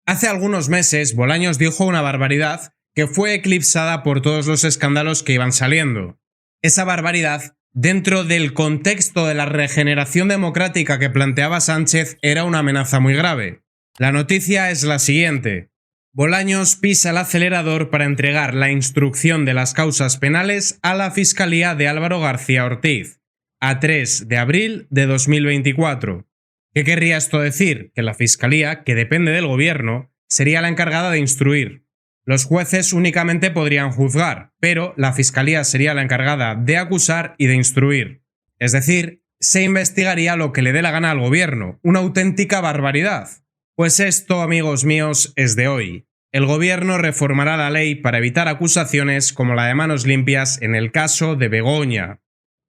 Hace algunos meses, Bolaños dijo una barbaridad que fue eclipsada por todos los escándalos que iban saliendo. Esa barbaridad, dentro del contexto de la regeneración democrática que planteaba Sánchez, era una amenaza muy grave. La noticia es la siguiente. Bolaños pisa el acelerador para entregar la instrucción de las causas penales a la Fiscalía de Álvaro García Ortiz, a 3 de abril de 2024. ¿Qué querría esto decir? Que la Fiscalía, que depende del Gobierno, sería la encargada de instruir. Los jueces únicamente podrían juzgar, pero la Fiscalía sería la encargada de acusar y de instruir. Es decir, se investigaría lo que le dé la gana al Gobierno, una auténtica barbaridad. Pues esto, amigos míos, es de hoy. El Gobierno reformará la ley para evitar acusaciones como la de manos limpias en el caso de Begoña.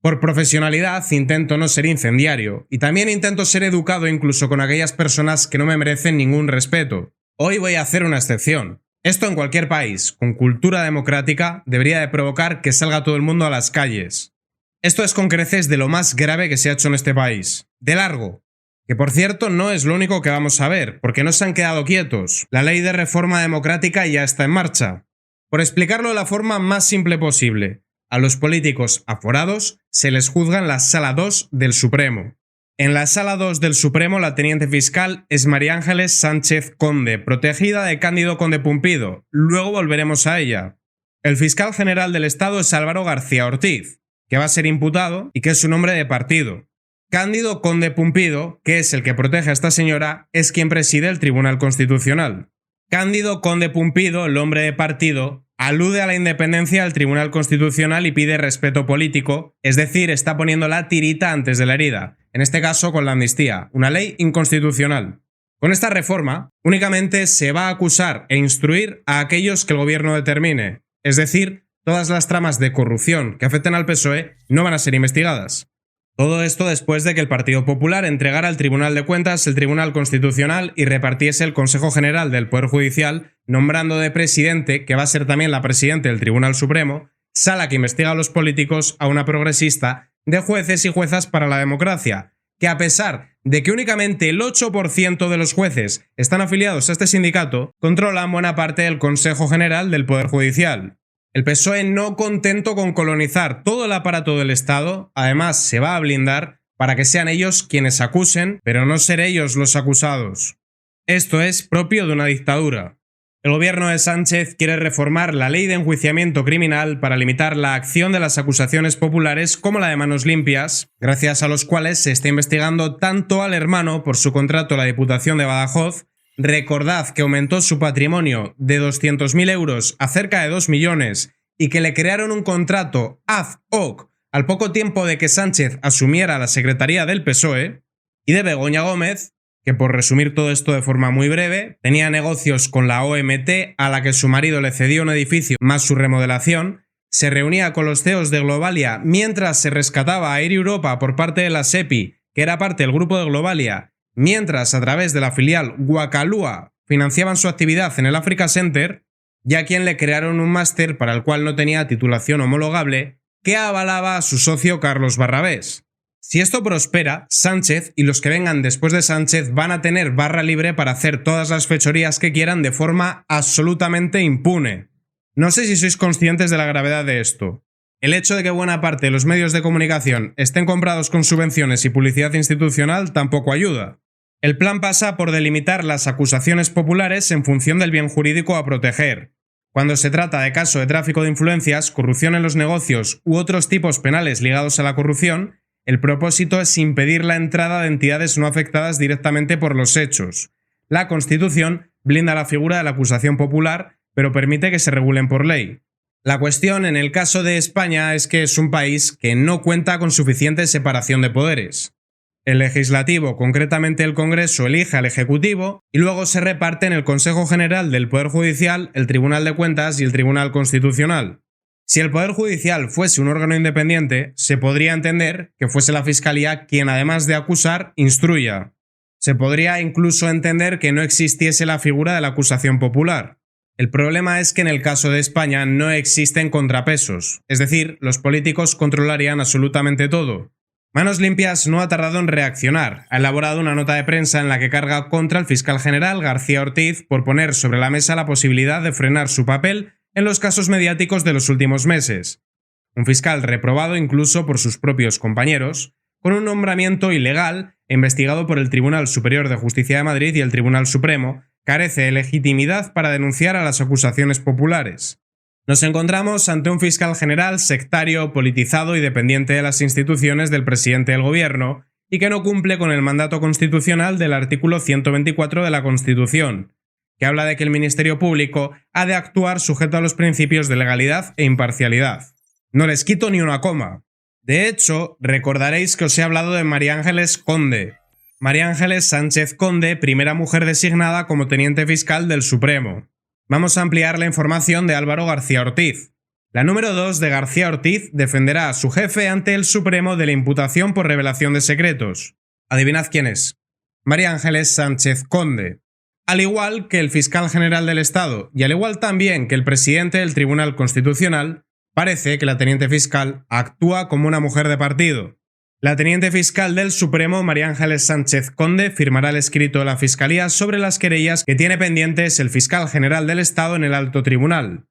Por profesionalidad intento no ser incendiario, y también intento ser educado incluso con aquellas personas que no me merecen ningún respeto. Hoy voy a hacer una excepción. Esto en cualquier país, con cultura democrática, debería de provocar que salga todo el mundo a las calles. Esto es con creces de lo más grave que se ha hecho en este país. De largo. Que por cierto no es lo único que vamos a ver, porque no se han quedado quietos. La ley de reforma democrática ya está en marcha. Por explicarlo de la forma más simple posible. A los políticos aforados se les juzga en la Sala 2 del Supremo. En la Sala 2 del Supremo la teniente fiscal es María Ángeles Sánchez Conde, protegida de Cándido Conde Pumpido. Luego volveremos a ella. El fiscal general del Estado es Álvaro García Ortiz, que va a ser imputado y que es un hombre de partido. Cándido Conde Pumpido, que es el que protege a esta señora, es quien preside el Tribunal Constitucional. Cándido Conde Pumpido, el hombre de partido, alude a la independencia del Tribunal Constitucional y pide respeto político, es decir, está poniendo la tirita antes de la herida, en este caso con la amnistía, una ley inconstitucional. Con esta reforma, únicamente se va a acusar e instruir a aquellos que el Gobierno determine, es decir, todas las tramas de corrupción que afecten al PSOE no van a ser investigadas. Todo esto después de que el Partido Popular entregara al Tribunal de Cuentas el Tribunal Constitucional y repartiese el Consejo General del Poder Judicial, nombrando de presidente, que va a ser también la presidenta del Tribunal Supremo, sala que investiga a los políticos, a una progresista, de jueces y juezas para la democracia, que a pesar de que únicamente el 8% de los jueces están afiliados a este sindicato, controlan buena parte del Consejo General del Poder Judicial. El PSOE, no contento con colonizar todo el aparato del Estado, además se va a blindar para que sean ellos quienes acusen, pero no ser ellos los acusados. Esto es propio de una dictadura. El gobierno de Sánchez quiere reformar la ley de enjuiciamiento criminal para limitar la acción de las acusaciones populares como la de manos limpias, gracias a los cuales se está investigando tanto al hermano por su contrato a la Diputación de Badajoz. Recordad que aumentó su patrimonio de 200.000 euros a cerca de 2 millones y que le crearon un contrato ad hoc al poco tiempo de que Sánchez asumiera la secretaría del PSOE, y de Begoña Gómez, que por resumir todo esto de forma muy breve, tenía negocios con la OMT a la que su marido le cedió un edificio más su remodelación, se reunía con los CEOs de Globalia mientras se rescataba a Air Europa por parte de la SEPI, que era parte del grupo de Globalia, mientras a través de la filial Wakalua financiaban su actividad en el Africa Center, y a quien le crearon un máster para el cual no tenía titulación homologable, que avalaba a su socio Carlos Barrabés. Si esto prospera, Sánchez y los que vengan después de Sánchez van a tener barra libre para hacer todas las fechorías que quieran de forma absolutamente impune. No sé si sois conscientes de la gravedad de esto. El hecho de que buena parte de los medios de comunicación estén comprados con subvenciones y publicidad institucional tampoco ayuda. El plan pasa por delimitar las acusaciones populares en función del bien jurídico a proteger. Cuando se trata de caso de tráfico de influencias, corrupción en los negocios u otros tipos penales ligados a la corrupción, el propósito es impedir la entrada de entidades no afectadas directamente por los hechos. La Constitución blinda la figura de la acusación popular, pero permite que se regulen por ley. La cuestión en el caso de España es que es un país que no cuenta con suficiente separación de poderes. El legislativo, concretamente el Congreso, elige al Ejecutivo y luego se reparte en el Consejo General del Poder Judicial, el Tribunal de Cuentas y el Tribunal Constitucional. Si el Poder Judicial fuese un órgano independiente, se podría entender que fuese la Fiscalía quien, además de acusar, instruya. Se podría incluso entender que no existiese la figura de la acusación popular. El problema es que en el caso de España no existen contrapesos, es decir, los políticos controlarían absolutamente todo. Manos Limpias no ha tardado en reaccionar. Ha elaborado una nota de prensa en la que carga contra el fiscal general García Ortiz por poner sobre la mesa la posibilidad de frenar su papel en los casos mediáticos de los últimos meses. Un fiscal reprobado incluso por sus propios compañeros, con un nombramiento ilegal e investigado por el Tribunal Superior de Justicia de Madrid y el Tribunal Supremo, carece de legitimidad para denunciar a las acusaciones populares. Nos encontramos ante un fiscal general sectario, politizado y dependiente de las instituciones del presidente del gobierno, y que no cumple con el mandato constitucional del artículo 124 de la Constitución, que habla de que el Ministerio Público ha de actuar sujeto a los principios de legalidad e imparcialidad. No les quito ni una coma. De hecho, recordaréis que os he hablado de María Ángeles Conde. María Ángeles Sánchez Conde, primera mujer designada como teniente fiscal del Supremo. Vamos a ampliar la información de Álvaro García Ortiz. La número 2 de García Ortiz defenderá a su jefe ante el Supremo de la imputación por revelación de secretos. Adivinad quién es. María Ángeles Sánchez Conde. Al igual que el fiscal general del Estado y al igual también que el presidente del Tribunal Constitucional, parece que la teniente fiscal actúa como una mujer de partido. La teniente fiscal del Supremo, María Ángeles Sánchez Conde, firmará el escrito de la Fiscalía sobre las querellas que tiene pendientes el fiscal general del Estado en el alto tribunal.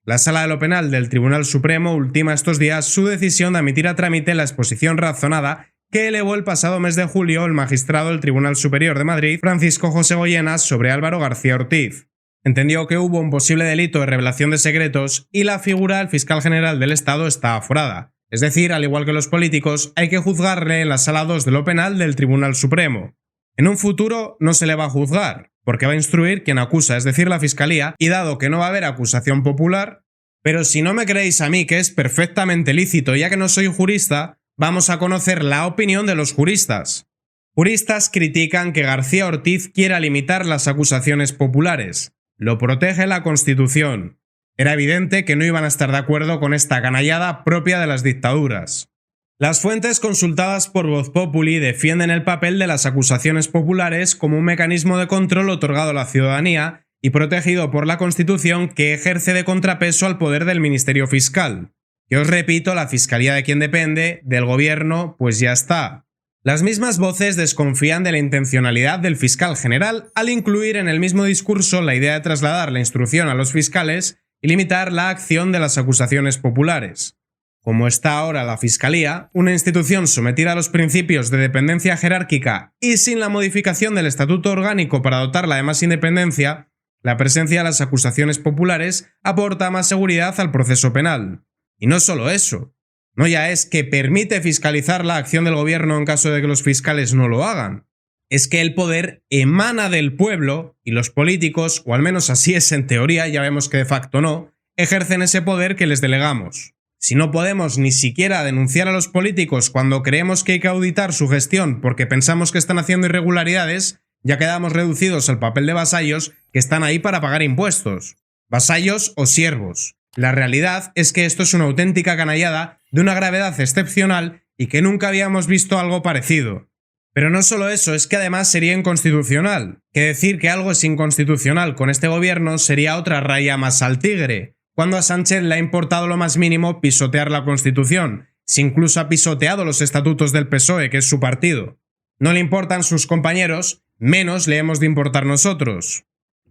La Sala de lo Penal del Tribunal Supremo ultima estos días su decisión de admitir a trámite la exposición razonada que elevó el pasado mes de julio el magistrado del Tribunal Superior de Madrid, Francisco José Goyenas, sobre Álvaro García Ortiz. Entendió que hubo un posible delito de revelación de secretos y la figura del fiscal general del Estado está aforada. Es decir, al igual que los políticos, hay que juzgarle en la Sala 2 de lo Penal del Tribunal Supremo. En un futuro no se le va a juzgar, porque va a instruir quien acusa, es decir, la Fiscalía, y dado que no va a haber acusación popular, pero si no me creéis a mí que es perfectamente lícito ya que no soy jurista, vamos a conocer la opinión de los juristas. Juristas critican que García Ortiz quiera limitar las acusaciones populares. Lo protege la Constitución. Era evidente que no iban a estar de acuerdo con esta canallada propia de las dictaduras. Las fuentes consultadas por Voz Populi defienden el papel de las acusaciones populares como un mecanismo de control otorgado a la ciudadanía y protegido por la Constitución que ejerce de contrapeso al poder del Ministerio Fiscal. Que os repito, la Fiscalía de quien depende, del gobierno, pues ya está. Las mismas voces desconfían de la intencionalidad del fiscal general al incluir en el mismo discurso la idea de trasladar la instrucción a los fiscales y limitar la acción de las acusaciones populares. Como está ahora la Fiscalía, una institución sometida a los principios de dependencia jerárquica y sin la modificación del estatuto orgánico para dotarla de más independencia, la presencia de las acusaciones populares aporta más seguridad al proceso penal. Y no solo eso, no ya es que permite fiscalizar la acción del gobierno en caso de que los fiscales no lo hagan. Es que el poder emana del pueblo y los políticos, o al menos así es en teoría, ya vemos que de facto no, ejercen ese poder que les delegamos. Si no podemos ni siquiera denunciar a los políticos cuando creemos que hay que auditar su gestión porque pensamos que están haciendo irregularidades, ya quedamos reducidos al papel de vasallos que están ahí para pagar impuestos. Vasallos o siervos. La realidad es que esto es una auténtica canallada de una gravedad excepcional y que nunca habíamos visto algo parecido. Pero no solo eso, es que además sería inconstitucional. Que decir que algo es inconstitucional con este gobierno sería otra raya más al tigre, cuando a Sánchez le ha importado lo más mínimo pisotear la Constitución, si incluso ha pisoteado los estatutos del PSOE, que es su partido. No le importan sus compañeros, menos le hemos de importar nosotros.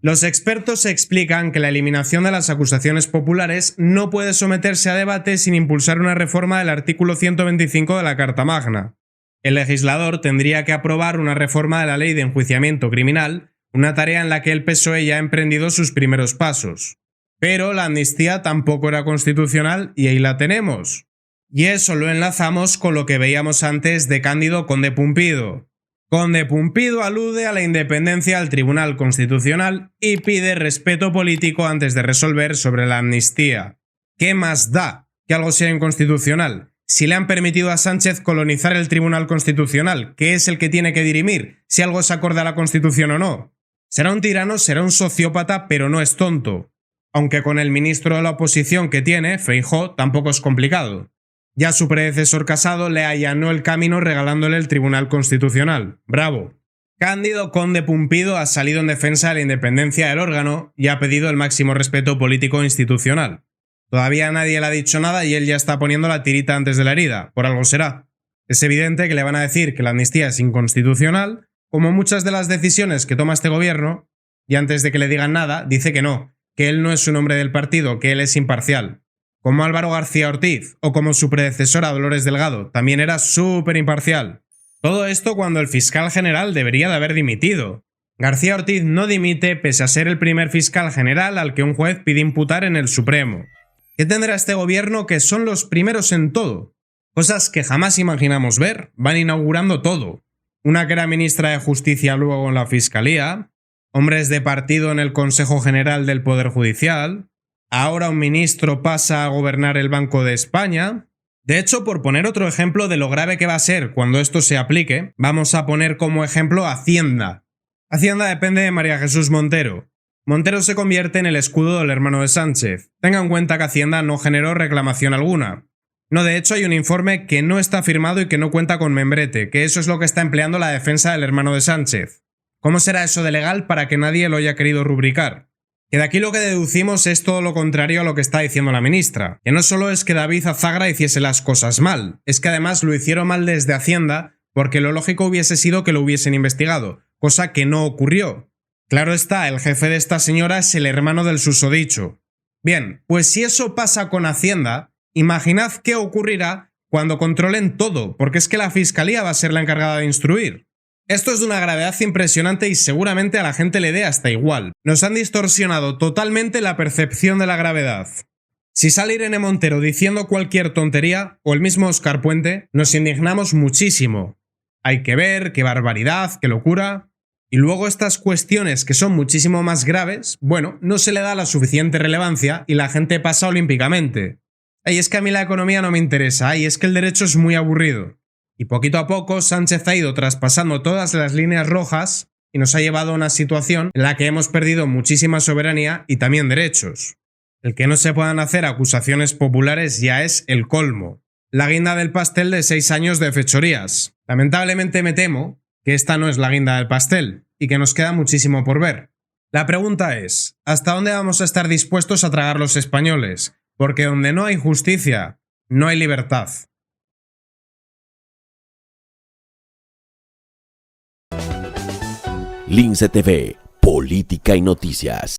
Los expertos explican que la eliminación de las acusaciones populares no puede someterse a debate sin impulsar una reforma del artículo 125 de la Carta Magna. El legislador tendría que aprobar una reforma de la Ley de Enjuiciamiento Criminal, una tarea en la que el PSOE ya ha emprendido sus primeros pasos. Pero la amnistía tampoco era constitucional y ahí la tenemos. Y eso lo enlazamos con lo que veíamos antes de Cándido Conde Pumpido. Conde Pumpido alude a la independencia del Tribunal Constitucional y pide respeto político antes de resolver sobre la amnistía. ¿Qué más da que algo sea inconstitucional? Si le han permitido a Sánchez colonizar el Tribunal Constitucional, que es el que tiene que dirimir si algo es acorde a la Constitución o no. Será un tirano, será un sociópata, pero no es tonto. Aunque con el ministro de la oposición que tiene, Feijóo, tampoco es complicado. Ya su predecesor Casado le allanó el camino regalándole el Tribunal Constitucional. ¡Bravo! Cándido Conde Pumpido ha salido en defensa de la independencia del órgano y ha pedido el máximo respeto político e institucional. Todavía nadie le ha dicho nada y él ya está poniendo la tirita antes de la herida, por algo será. Es evidente que le van a decir que la amnistía es inconstitucional, como muchas de las decisiones que toma este gobierno, y antes de que le digan nada, dice que no, que él no es un hombre del partido, que él es imparcial. Como Álvaro García Ortiz, o como su predecesora Dolores Delgado, también era súper imparcial. Todo esto cuando el fiscal general debería de haber dimitido. García Ortiz no dimite pese a ser el primer fiscal general al que un juez pide imputar en el Supremo. ¿Qué tendrá este gobierno que son los primeros en todo? Cosas que jamás imaginamos ver, van inaugurando todo. Una que era ministra de Justicia luego en la Fiscalía, hombres de partido en el Consejo General del Poder Judicial, ahora un ministro pasa a gobernar el Banco de España. De hecho, por poner otro ejemplo de lo grave que va a ser cuando esto se aplique, vamos a poner como ejemplo Hacienda. Hacienda depende de María Jesús Montero. Montero se convierte en el escudo del hermano de Sánchez. Tenga en cuenta que Hacienda no generó reclamación alguna. No, de hecho hay un informe que no está firmado y que no cuenta con membrete, que eso es lo que está empleando la defensa del hermano de Sánchez. ¿Cómo será eso de legal para que nadie lo haya querido rubricar? Que de aquí lo que deducimos es todo lo contrario a lo que está diciendo la ministra. Que no solo es que David Azagra hiciese las cosas mal, es que además lo hicieron mal desde Hacienda porque lo lógico hubiese sido que lo hubiesen investigado, cosa que no ocurrió. Claro está, el jefe de esta señora es el hermano del susodicho. Bien, pues si eso pasa con Hacienda, imaginad qué ocurrirá cuando controlen todo, porque es que la Fiscalía va a ser la encargada de instruir. Esto es de una gravedad impresionante y seguramente a la gente le dé hasta igual. Nos han distorsionado totalmente la percepción de la gravedad. Si sale Irene Montero diciendo cualquier tontería, o el mismo Óscar Puente, nos indignamos muchísimo. Hay que ver, qué barbaridad, qué locura. Y luego estas cuestiones que son muchísimo más graves, bueno, no se le da la suficiente relevancia y la gente pasa olímpicamente. Ay, es que a mí la economía no me interesa, ay, es que el derecho es muy aburrido. Y poquito a poco Sánchez ha ido traspasando todas las líneas rojas y nos ha llevado a una situación en la que hemos perdido muchísima soberanía y también derechos. El que no se puedan hacer acusaciones populares ya es el colmo. La guinda del pastel de 6 años de fechorías. Lamentablemente me temo que esta no es la guinda del pastel y que nos queda muchísimo por ver. La pregunta es, ¿hasta dónde vamos a estar dispuestos a tragar los españoles? Porque donde no hay justicia, no hay libertad. Lince TV, política y noticias.